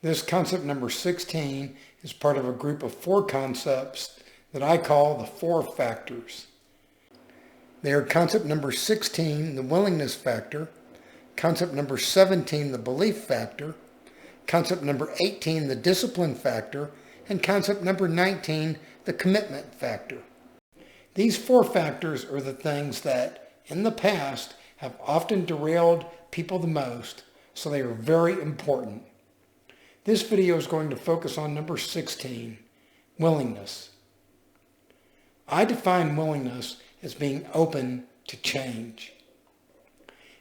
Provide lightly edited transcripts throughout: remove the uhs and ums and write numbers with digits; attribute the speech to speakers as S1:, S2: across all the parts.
S1: This concept number 16 is part of a group of 4 concepts that I call the 4 factors. They are concept number 16, the willingness factor, concept number 17, the belief factor, concept number 18, the discipline factor, and concept number 19, the commitment factor. These 4 factors are the things that, in the past, have often derailed people the most, so they are very important. This video is going to focus on number 16, willingness. I define willingness as being open to change.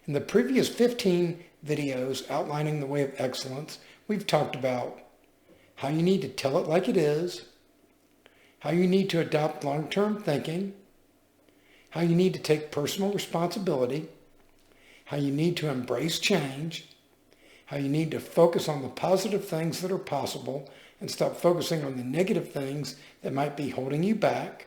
S1: In the previous 15 videos outlining the way of excellence, we've talked about how you need to tell it like it is, how you need to adopt long-term thinking, how you need to take personal responsibility, how you need to embrace change, how you need to focus on the positive things that are possible and stop focusing on the negative things that might be holding you back,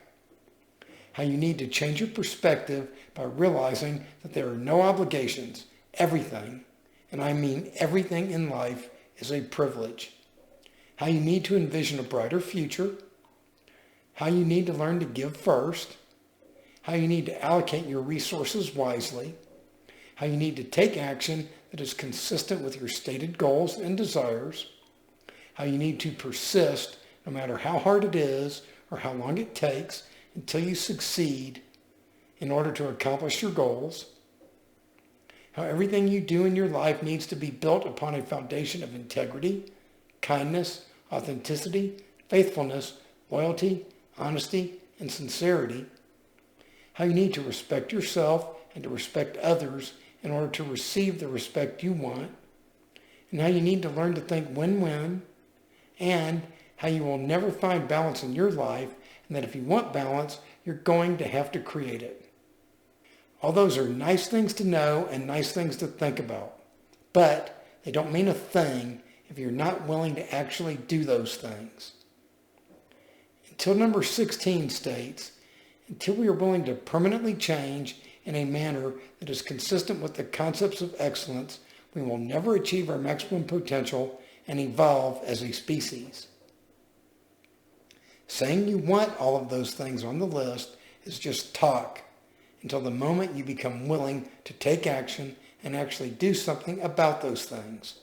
S1: how you need to change your perspective by realizing that there are no obligations. Everything, and I mean everything in life, is a privilege. How you need to envision a brighter future, how you need to learn to give first, how you need to allocate your resources wisely, how you need to take action that is consistent with your stated goals and desires, how you need to persist no matter how hard it is or how long it takes until you succeed in order to accomplish your goals, how everything you do in your life needs to be built upon a foundation of integrity, kindness, authenticity, faithfulness, loyalty, honesty, and sincerity, how you need to respect yourself and to respect others in order to receive the respect you want, and how you need to learn to think win-win, and how you will never find balance in your life, and that if you want balance, you're going to have to create it. All those are nice things to know and nice things to think about, but they don't mean a thing if you're not willing to actually do those things. Until number 16 states, until we are willing to permanently change in a manner that is consistent with the concepts of excellence, we will never achieve our maximum potential and evolve as a species. Saying you want all of those things on the list is just talk until the moment you become willing to take action and actually do something about those things.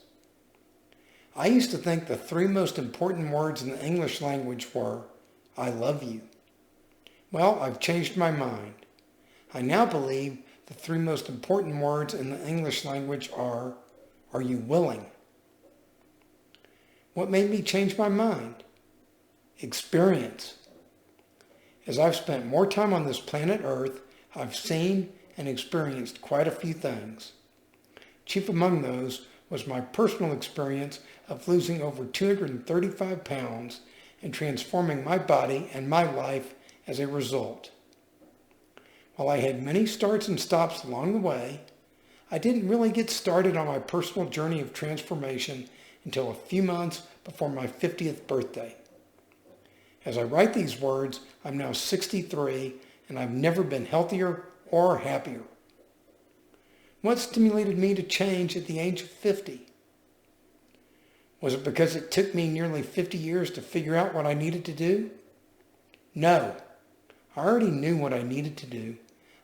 S1: I used to think the 3 most important words in the English language were, I love you. Well, I've changed my mind. I now believe the 3 most important words in the English language are you willing? What made me change my mind? Experience. As I've spent more time on this planet Earth, I've seen and experienced quite a few things. Chief among those was my personal experience of losing over 235 pounds and transforming my body and my life as a result. While I had many starts and stops along the way, I didn't really get started on my personal journey of transformation until a few months before my 50th birthday. As I write these words, I'm now 63 and I've never been healthier or happier. What stimulated me to change at the age of 50? Was it because it took me nearly 50 years to figure out what I needed to do? No. I already knew what I needed to do.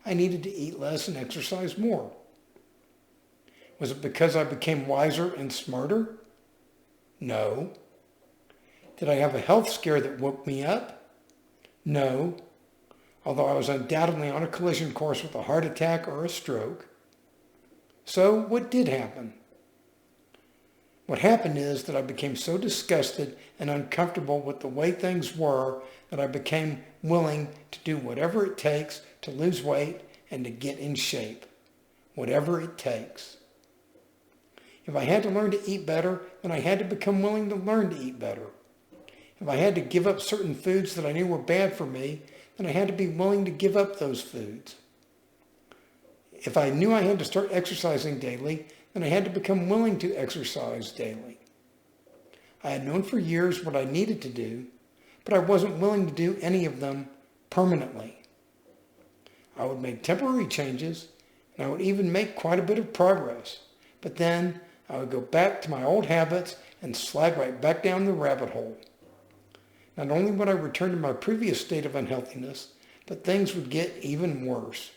S1: I needed to eat less and exercise more. Was it because I became wiser and smarter? No. Did I have a health scare that woke me up? No. Although I was undoubtedly on a collision course with a heart attack or a stroke. So what did happen? What happened is that I became so disgusted and uncomfortable with the way things were that I became willing to do whatever it takes to lose weight and to get in shape. Whatever it takes. If I had to learn to eat better, then I had to become willing to learn to eat better. If I had to give up certain foods that I knew were bad for me, then I had to be willing to give up those foods. If I knew I had to start exercising daily, then I had to become willing to exercise daily. I had known for years what I needed to do, but I wasn't willing to do any of them permanently. I would make temporary changes, and I would even make quite a bit of progress. But then I would go back to my old habits and slide right back down the rabbit hole. Not only would I return to my previous state of unhealthiness, but things would get even worse.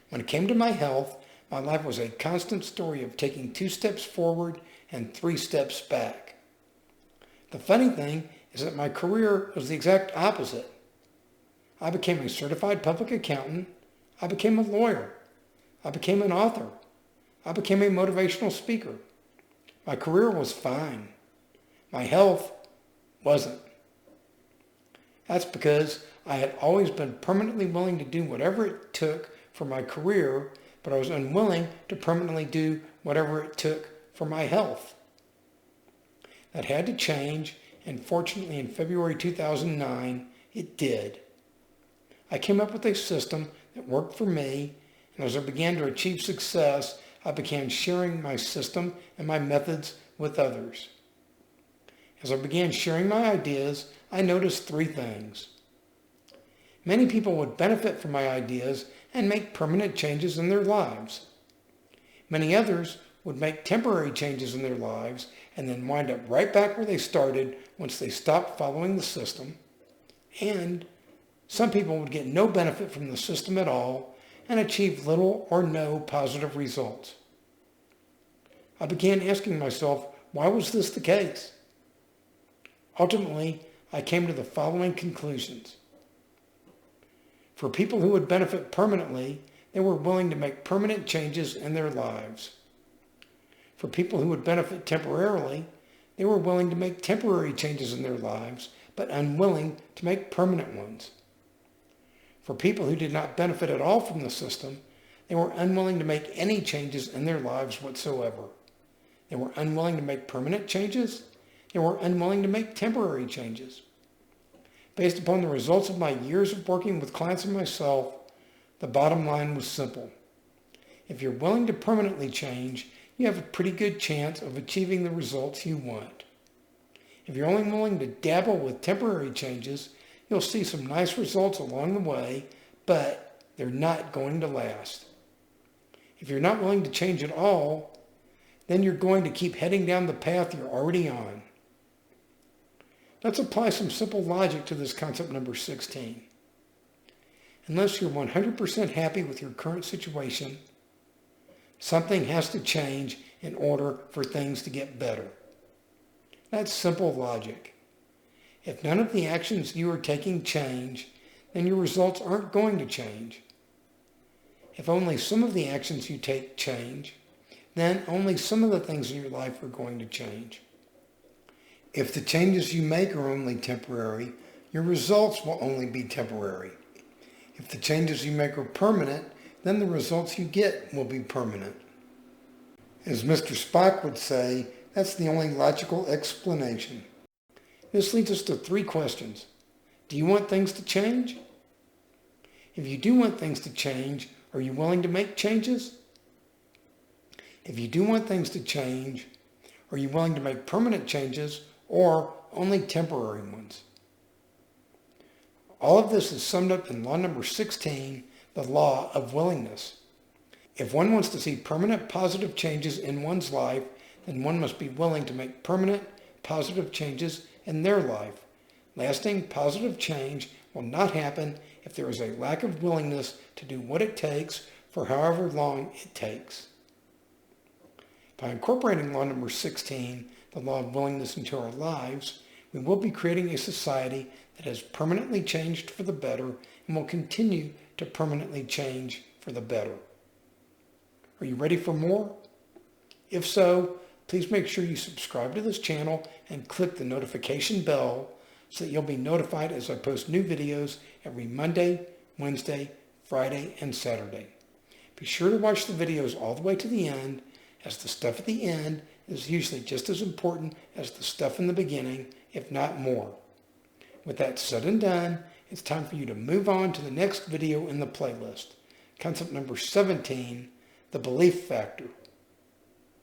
S1: When it came to my health, my life was a constant story of taking 2 steps forward and 3 steps back. The funny thing is that my career was the exact opposite. I became a certified public accountant. I became a lawyer. I became an author. I became a motivational speaker. My career was fine. My health wasn't. That's because I had always been permanently willing to do whatever it took for my career, but I was unwilling to permanently do whatever it took for my health. That had to change, and fortunately in February 2009, it did. I came up with a system that worked for me, and as I began to achieve success, I began sharing my system and my methods with others. As I began sharing my ideas, I noticed 3 things. Many people would benefit from my ideas and make permanent changes in their lives. Many others would make temporary changes in their lives and then wind up right back where they started once they stopped following the system. And some people would get no benefit from the system at all and achieve little or no positive results. I began asking myself, why was this the case? Ultimately, I came to the following conclusions. For people who would benefit permanently, they were willing to make permanent changes in their lives. For people who would benefit temporarily, they were willing to make temporary changes in their lives, but unwilling to make permanent ones. For people who did not benefit at all from the system, they were unwilling to make any changes in their lives whatsoever. They were unwilling to make permanent changes. They were unwilling to make temporary changes. Based upon the results of my years of working with clients and myself, the bottom line was simple. If you're willing to permanently change, you have a pretty good chance of achieving the results you want. If you're only willing to dabble with temporary changes, you'll see some nice results along the way, but they're not going to last. If you're not willing to change at all, then you're going to keep heading down the path you're already on. Let's apply some simple logic to this concept number 16. Unless you're 100% happy with your current situation, something has to change in order for things to get better. That's simple logic. If none of the actions you are taking change, then your results aren't going to change. If only some of the actions you take change, then only some of the things in your life are going to change. If the changes you make are only temporary, your results will only be temporary. If the changes you make are permanent, then the results you get will be permanent. As Mr. Spock would say, that's the only logical explanation. This leads us to 3 questions. Do you want things to change? If you do want things to change, are you willing to make changes? If you do want things to change, are you willing to make permanent changes or only temporary ones? All of this is summed up in law number 16, the law of willingness. If one wants to see permanent positive changes in one's life, then one must be willing to make permanent positive changes in their life. Lasting positive change will not happen if there is a lack of willingness to do what it takes for however long it takes. By incorporating law number 16, the law of willingness, into our lives, we will be creating a society that has permanently changed for the better and will continue to permanently change for the better. Are you ready for more? If so, please make sure you subscribe to this channel and click the notification bell so that you'll be notified as I post new videos every Monday, Wednesday, Friday, and Saturday. Be sure to watch the videos all the way to the end, as the stuff at the end is usually just as important as the stuff in the beginning, if not more. With that said and done, it's time for you to move on to the next video in the playlist. Concept number 17, the belief factor.